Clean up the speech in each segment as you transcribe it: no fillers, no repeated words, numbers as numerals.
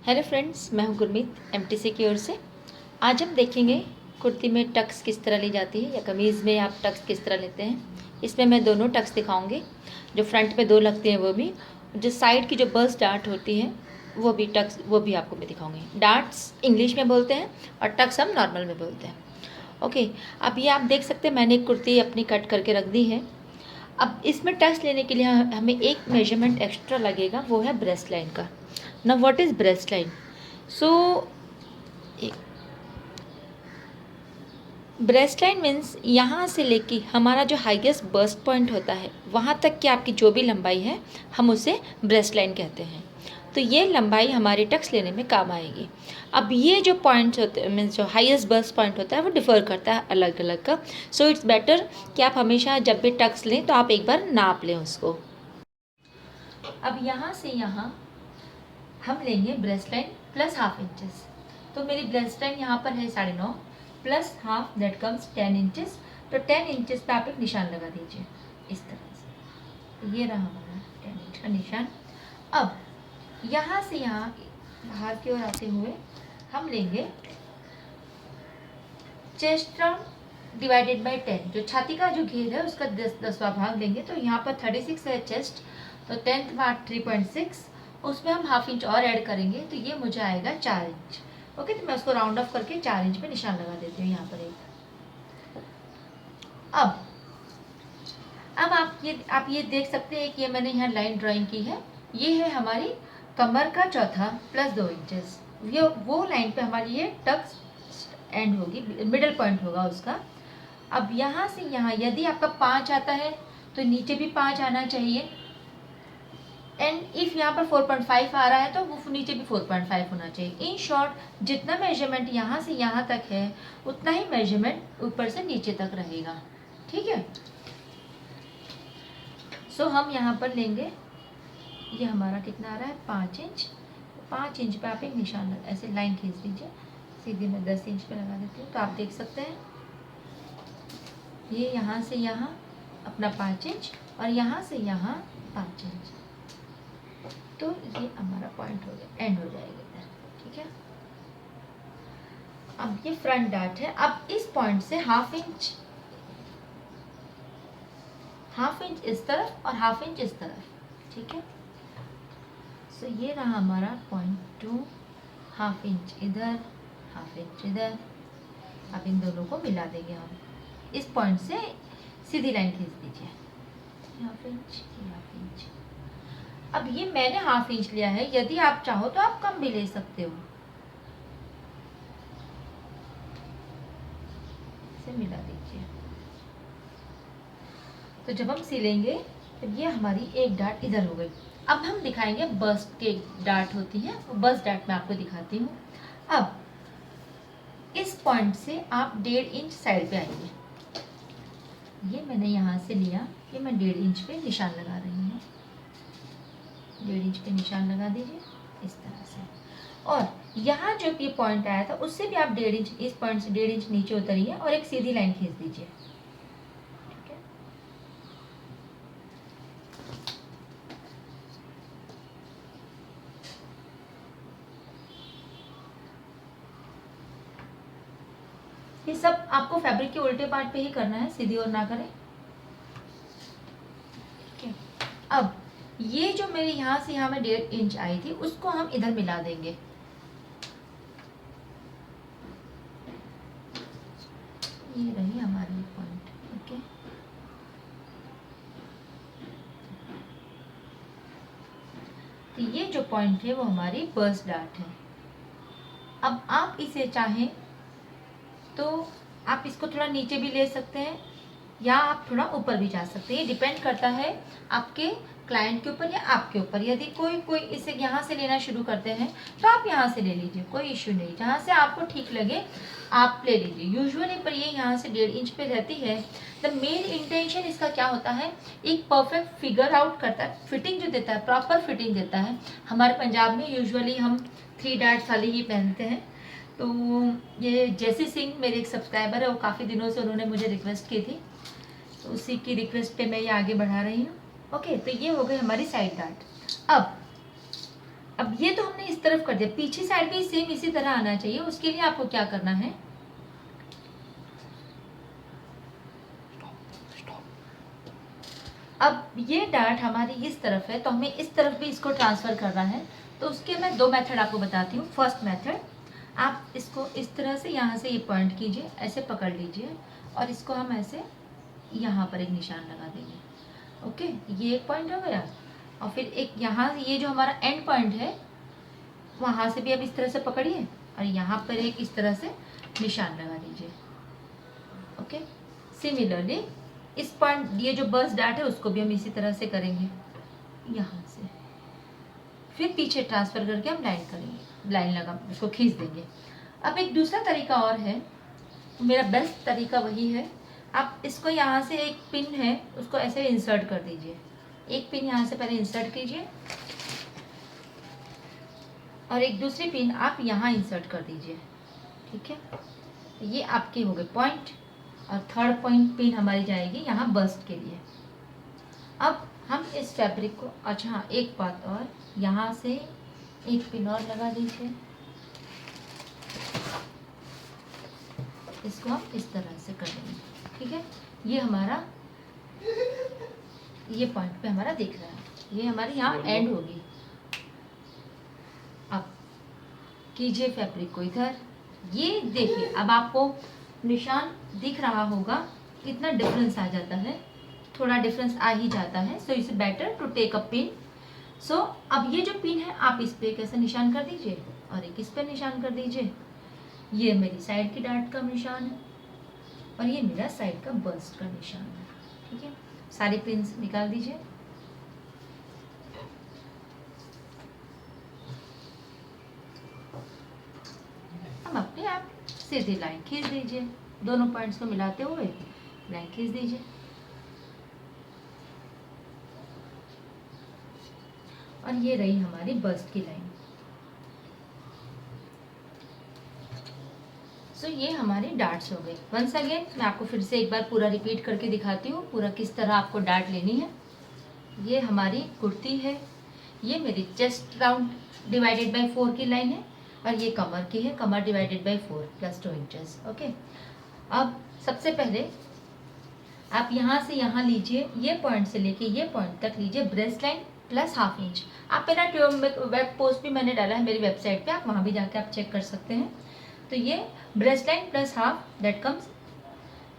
Hello friends, मैं हूं Gurmeet MTC की ओर से। आज हम देखेंगे कुर्ती में टक्स किस तरह ली जाती है या कमीज़ में आप टक्स किस तरह लेते हैं। इसमें मैं दोनों टक्स दिखाऊंगी, जो फ्रंट में दो लगते हैं वो भी, जो साइड की जो बर्स्ट डार्ट होती है वो भी टक्स, वो भी आपको मैं दिखाऊंगी। डार्ट्स इंग्लिश में बोलते हैं और टक्स हम नॉर्मल में बोलते हैं। ओके, अब ये आप देख सकते हैं मैंने एक कुर्ती अपनी कट करके रख दी है। अब इसमें टक्स लेने के लिए हमें एक मेजरमेंट एक्स्ट्रा लगेगा, वो है ब्रेस्ट लाइन का। ना what is breast line? So breast line means यहाँ से लेके हमारा जो हाईएस्ट बर्स्ट पॉइंट होता है वहाँ तक की आपकी जो भी लंबाई है हम उसे ब्रेस्ट लाइन कहते हैं। तो ये लंबाई हमारे टक्स लेने में काम आएगी। अब ये जो पॉइंट्स होते हैं मीन्स जो हाईएस्ट बर्स्ट पॉइंट होता है वो डिफ़र करता है अलग अलग का। सो इट्स बेटर कि आप हमेशा जब भी टक्स लें तो आप एक बार नाप लें उसको। अब यहाँ से यहाँ हम लेंगे breast line plus half inches. तो मेरी ब्रेस्ट लाइन यहाँ पर है 9.5 plus half, that comes 10 inches. तो 10 इंचेस पे आप एक निशान लगा दीजिए इस तरह से। ये रहा हमारा 10 इंच का निशान। अब यहाँ से यहाँ बाहर की ओर आते हुए हम लेंगे चेस्ट राउंड डिवाइडेड बाई 10। जो छाती का जो घेर है उसका 10वां भाग लेंगे। तो यहाँ पर 36 है चेस्ट, तो 10th पार्ट 3.6, उसमें हम हाफ इंच और ऐड करेंगे तो ये मुझे आएगा 4 इंच। ओके, तो मैं उसको राउंड ऑफ करके 4 इंच पे निशान लगा देती हूँ यहाँ पर एक। अब आप ये देख सकते हैं कि ये मैंने यहाँ लाइन ड्राइंग की है। ये है हमारी कमर का चौथा प्लस 2 इंचेस। ये वो लाइन पे हमारी ये टक्स एंड होगी, मिडल पॉइंट होगा उसका। अब यहाँ से यहाँ यदि आपका 5 आता है तो नीचे भी 5 आना चाहिए। एंड इफ़ यहाँ पर 4.5 आ रहा है तो वो नीचे भी 4.5 होना चाहिए। इन शॉर्ट जितना मेजरमेंट यहाँ से यहाँ तक है उतना ही मेजरमेंट ऊपर से नीचे तक रहेगा। ठीक है, सो हम यहाँ पर लेंगे, ये हमारा कितना आ रहा है 5 इंच। 5 इंच पे आप एक निशान ऐसे लाइन खींच दीजिए। सीधी मैं 10 इंच पे लगा देती हूँ। तो आप देख सकते हैं ये यहाँ से यहाँ अपना 5 इंच और यहाँ से यहाँ 5 इंच। तो ये हमारा पॉइंट हो गया, एंड हो जाएगा इधर। ठीक है, अब ये फ्रंट डार्ट है। अब इस पॉइंट से हाफ इंच इस तरफ और हाफ इंच इस तरफ। ठीक है, सो ये रहा हमारा पॉइंट 2, हाफ इंच इधर, हाफ इंच इधर। अब इन दोनों को मिला देंगे हम। इस पॉइंट से सीधी लाइन खींच दीजिए, हाफ इंच, हाफ इंच। अब ये मैंने हाफ इंच लिया है, यदि आप चाहो तो आप कम भी ले सकते हो। इसे मिला दीजिए। तो जब हम सिलेंगे तो ये हमारी एक डार्ट इधर हो गई। अब हम दिखाएंगे बस्ट के डार्ट होती है, बस्ट डार्ट मैं आपको दिखाती हूँ। अब इस पॉइंट से आप 1.5 इंच साइड पे आएंगे। ये मैंने यहाँ से लिया, ये मैं 1.5 इंच पे निशान लगा रही हूँ। 1.5 इंच पे निशान लगा दीजिए इस तरह से। और यहाँ जो ये पॉइंट आया था उससे भी आप 1.5 इंच, इस पॉइंट से 1.5 इंच नीचे उतरिए और एक सीधी लाइन खींच दीजिए। ठीक है, ये सब आपको फैब्रिक के उल्टे पार्ट पे ही करना है, सीधी और ना करें। ठीक है, अब ये जो मेरी यहाँ से यहाँ में 1.5 इंच आई थी उसको हम इधर मिला देंगे। ये रही हमारी पॉइंट। ओके, तो ये जो पॉइंट है वो हमारी बर्स्ट डार्ट है। अब आप इसे चाहें तो आप इसको थोड़ा नीचे भी ले सकते हैं या आप थोड़ा ऊपर भी जा सकते हैं। ये डिपेंड करता है आपके क्लाइंट के ऊपर या आपके ऊपर। यदि कोई इसे यहाँ से लेना शुरू करते हैं तो आप यहाँ से ले लीजिए, कोई इश्यू नहीं। जहाँ से आपको ठीक लगे आप ले लीजिए। यूजुअली पर ये यहाँ से 1.5 इंच पे रहती है। द मेन इंटेंशन इसका क्या होता है, एक परफेक्ट फिगर आउट करता है, फिटिंग जो देता है, प्रॉपर फिटिंग देता है। हमारे पंजाब में यूजुअली हम 3 डार्ट्स वाली ही पहनते हैं। तो ये जैसी सिंह मेरे एक सब्सक्राइबर है, वो काफ़ी दिनों से उन्होंने मुझे रिक्वेस्ट की थी, तो उसी की रिक्वेस्ट पे मैं ये आगे बढ़ा रही हूँ। ओके, तो ये हो गई हमारी साइड डार्ट। अब अब ये तो हमने इस तरफ कर दिया, पीछे साइड भी सेम इसी तरह आना चाहिए। उसके लिए आपको क्या करना है, अब ये डार्ट हमारी इस तरफ है तो हमें इस तरफ भी इसको ट्रांसफर करना है। तो उसके मैं दो मेथड आपको बताती हूँ। फर्स्ट मेथड, आप इसको इस तरह से यहाँ से ये पॉइंट कीजिए, ऐसे पकड़ लीजिए और इसको हम ऐसे यहाँ पर एक निशान लगा देंगे। ओके, ये एक पॉइंट हो गया। और फिर एक यहाँ ये जो हमारा एंड पॉइंट है वहाँ से भी अब इस तरह से पकड़िए और यहाँ पर एक इस तरह से निशान लगा दीजिए। ओके, सिमिलरली इस पॉइंट, ये जो बर्स्ट डार्ट है उसको भी हम इसी तरह से करेंगे, यहाँ से फिर पीछे ट्रांसफर करके हम लाइन करेंगे, लाइन लगा उसको खींच देंगे। अब एक दूसरा तरीका और है, मेरा बेस्ट तरीका वही है। आप इसको यहाँ से एक पिन है उसको ऐसे इंसर्ट कर दीजिए, एक पिन यहाँ से पहले इंसर्ट कीजिए और एक दूसरी पिन आप यहाँ इंसर्ट कर दीजिए। ठीक है, ये आपके हो गए पॉइंट और थर्ड पॉइंट पिन हमारी जाएगी यहाँ बस्ट के लिए। अब हम इस फैब्रिक को, अच्छा हाँ एक बात और, यहाँ से एक पिन और लगा दीजिए, इसको हम इस तरह से कर देंगे। ठीक है, ये हमारा ये पॉइंट पे हमारा दिख रहा है, ये हमारी यहाँ एंड होगी। अब कीजिए फैब्रिक को इधर, ये देखिए अब आपको निशान दिख रहा होगा, कितना डिफरेंस आ जाता है, थोड़ा डिफरेंस आ ही जाता है। So it's better to take a pin. So अब ये जो पिन है आप इस पे कैसे निशान कर दीजिए और एक इस पे निशान कर दीजिए। ये मेरी साइड की डार्ट का निशान है और ये मेरा साइड का बर्स्ट का निशान है। ठीक है, सारी पिन्स निकाल दीजिए। हम अपने आप सीधी लाइन खींच दीजिए, दोनों पॉइंट्स को मिलाते हुए लाइन खींच दीजिए। और ये रही हमारी बस्ट की लाइन। सो ये हमारी डार्ट्स हो गई। वंस अगेन मैं आपको फिर से एक बार पूरा रिपीट करके दिखाती हूँ, पूरा किस तरह आपको डार्ट लेनी है। ये हमारी कुर्ती है, ये मेरी चेस्ट राउंड डिवाइडेड बाय 4 की लाइन है और ये कमर की है, कमर divided by 4 plus 2 inches. Okay, अब सबसे पहले आप यहाँ से यहाँ लीजिए, ये पॉइंट से लेके ये पॉइंट तक लीजिए breast line plus half inch. आप मेरा वेब पोस्ट भी मैंने डाला है मेरी वेबसाइट पे, आप वहाँ भी जाके आप चेक कर सकते हैं। तो ये breast line plus half that comes,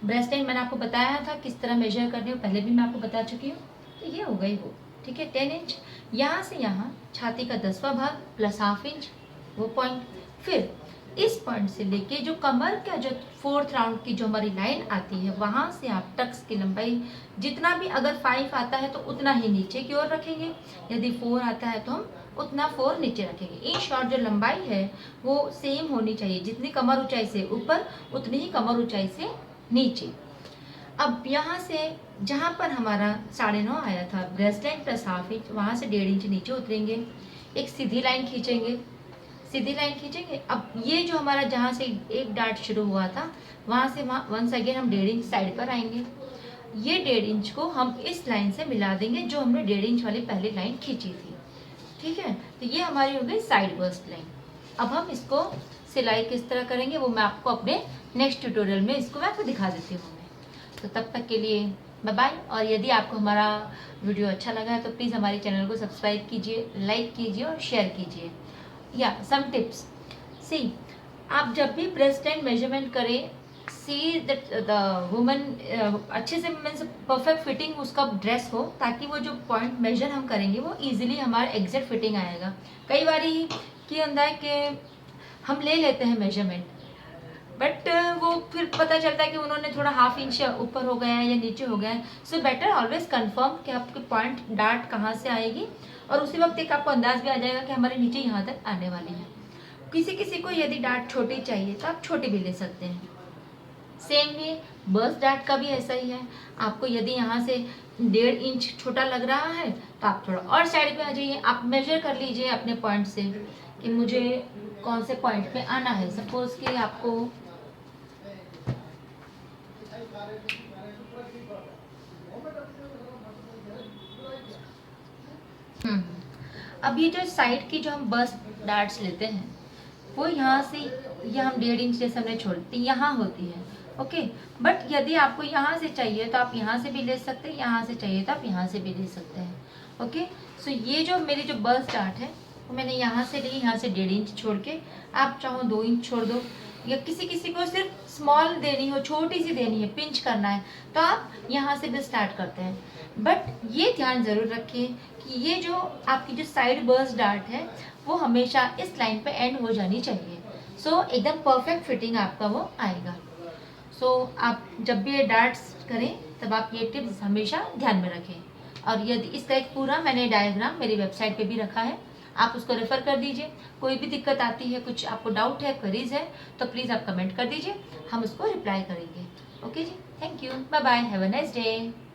breast line मैंने आपको बताया था किस तरह मेजर करनी हो, पहले भी मैं आपको बता चुकी हूँ। तो ये हो गई वो, ठीक है 10 इंच। यहाँ से यहाँ छाती का 10वां भाग प्लस हाफ इंच वो पॉइंट। फिर इस पॉइंट से लेके जो कमर का जो 4th राउंड की जो हमारी लाइन आती है वहाँ से आप टक्स की लंबाई जितना भी, अगर 5 आता है तो उतना ही नीचे की ओर रखेंगे, यदि 4 आता है तो हम उतना 4 नीचे रखेंगे। इन शॉर्ट जो लंबाई है वो सेम होनी चाहिए, जितनी कमर ऊंचाई से ऊपर उतनी ही कमर ऊंचाई से नीचे। अब यहाँ से जहाँ पर हमारा 9.5 आया था breast line plus half inch, वहाँ से 1.5 इंच नीचे उतरेंगे, एक सीधी लाइन खींचेंगे, सीधी लाइन खींचेंगे। अब ये जो हमारा जहाँ से एक डार्ट शुरू हुआ था वहाँ से वहाँ वंस अगेन हम 1.5 इंच साइड पर आएंगे, ये 1.5 इंच को हम इस लाइन से मिला देंगे जो हमने 1.5 इंच वाली पहले लाइन खींची थी। ठीक है, तो ये हमारी हो गई साइड बर्स्ट लाइन। अब हम इसको सिलाई किस तरह करेंगे वो मैं आपको अपने नेक्स्ट ट्यूटोरियल में इसको मैं आपको दिखा देती हूँ। तो तब तक के लिए बाय बाय। और यदि आपको हमारा वीडियो अच्छा लगा है तो प्लीज़ हमारे चैनल को सब्सक्राइब कीजिए, लाइक कीजिए और शेयर कीजिए। या सम टिप्स, सी आप जब भी ब्रेस्ट लाइन मेजरमेंट करें, सी दैट द वुमन अच्छे से मीन्स परफेक्ट फिटिंग उसका ड्रेस हो, ताकि वो जो पॉइंट मेजर हम करेंगे वो इजीली हमारा एग्जैक्ट फिटिंग आएगा। कई बार क्या होता है कि हम ले लेते हैं मेजरमेंट बट वो फिर पता चलता है कि उन्होंने थोड़ा हाफ इंच ऊपर हो गया है या नीचे हो गया है। सो बेटर ऑलवेज कंफर्म कि आपके पॉइंट डार्ट कहाँ से आएगी, और उसी वक्त एक आपको अंदाज भी आ जाएगा कि हमारे नीचे यहाँ तक आने वाली है। किसी किसी को यदि डार्ट छोटी चाहिए तो आप छोटी भी ले सकते हैं। सेम वे बर्स्ट डार्ट का भी ऐसा ही है, आपको यदि यहाँ से 1.5 इंच छोटा लग रहा है तो आप थोड़ा और साइड पे आ जाइए, आप मेजर कर लीजिए अपने पॉइंट से कि मुझे कौन से पॉइंट पे आना है। सपोज कि आपको अब ये जो साइड की जो हम बस्ट डार्ट्स लेते हैं वो यहाँ से, ये हम 1.5 इंच जैसे हमने छोड़ती यहाँ होती है, ओके। बट यदि आपको यहाँ से चाहिए तो आप यहाँ से भी ले सकते हैं, यहाँ से चाहिए तो आप यहाँ से भी ले सकते हैं, ओके। सो ये जो मेरी जो बस्ट डार्ट है वो मैंने यहाँ से ली, यहाँ से 1.5 इंच छोड़ के, आप चाहो 2 इंच छोड़ दो, या किसी किसी को सिर्फ स्मॉल देनी हो, छोटी सी देनी है, पिंच करना है, तो आप यहाँ से भी स्टार्ट करते हैं। बट ये ध्यान ज़रूर रखिए कि ये जो आपकी जो साइड बस्ट डार्ट है वो हमेशा इस लाइन पे एंड हो जानी चाहिए। सो एकदम परफेक्ट फिटिंग आपका वो आएगा। सो आप जब भी ये डार्ट्स करें तब आप ये टिप्स हमेशा ध्यान में रखें। और यदि इसका एक पूरा मैंने डायग्राम मेरी वेबसाइट पे भी रखा है, आप उसको रेफ़र कर दीजिए। कोई भी दिक्कत आती है, कुछ आपको डाउट है, क्वेरीज है, तो प्लीज़ आप कमेंट कर दीजिए, हम उसको रिप्लाई करेंगे। ओके जी, thank you, bye bye, have a nice day.